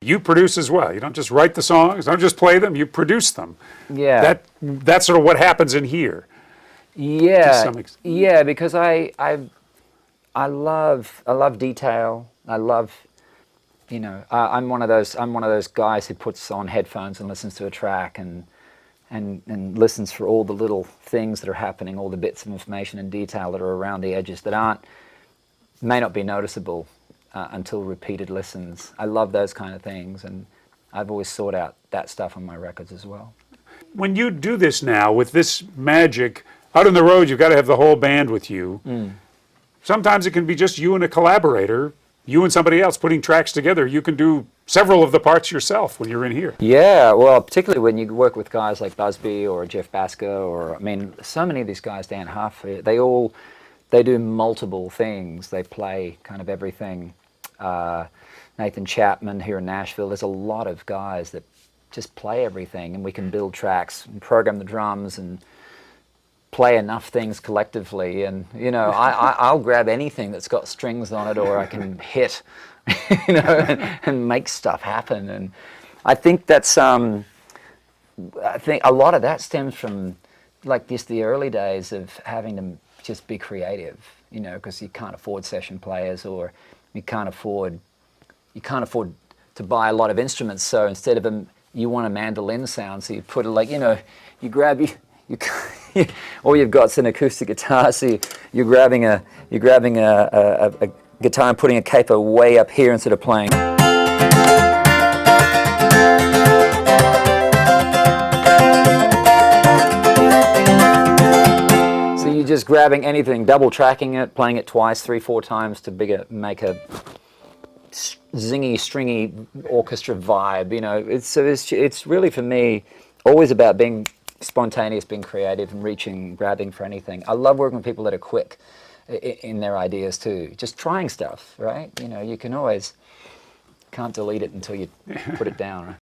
You produce as well. You don't just write the songs, don't just play them, you produce them. Yeah. That's sort of what happens in here. Yeah. Yeah, because I love detail. I love, you know, I'm one of those guys who puts on headphones and listens to a track and listens for all the little things that are happening, all the bits of information and detail that are around the edges that may not be noticeable until repeated listens. I love those kind of things, and I've always sought out that stuff on my records as well. When you do this now with this magic, out on the road you've got to have the whole band with you. Sometimes it can be just you and a collaborator, you and somebody else putting tracks together. You can do several of the parts yourself when you're in here. Yeah, well, particularly when you work with guys like Busby or Jeff Basker, or, I mean, so many of these guys, Dan Huff, they do multiple things. They play kind of everything. Nathan Chapman here in Nashville, there's a lot of guys that just play everything, and we can build tracks and program the drums and play enough things collectively. And, you know, I'll grab anything that's got strings on it, or I can hit, you know, and make stuff happen. And I think that's, I think a lot of that stems from, like, just the early days of having to just be creative, you know, because you can't afford session players, or you can't afford to buy a lot of instruments. So instead of you want a mandolin sound, so you put it, like, you know, you grab all you've got's an acoustic guitar, so you're grabbing a guitar and putting a capo way up here instead of playing. So you're just grabbing anything, double tracking it, playing it twice, 3, 4 times to make a zingy, stringy orchestra vibe. You know, it's really, for me, always about being spontaneous, being creative, and grabbing for anything. I love working with people that are quick in their ideas too. Just trying stuff, right? You know, you can't delete it until you put it down, right?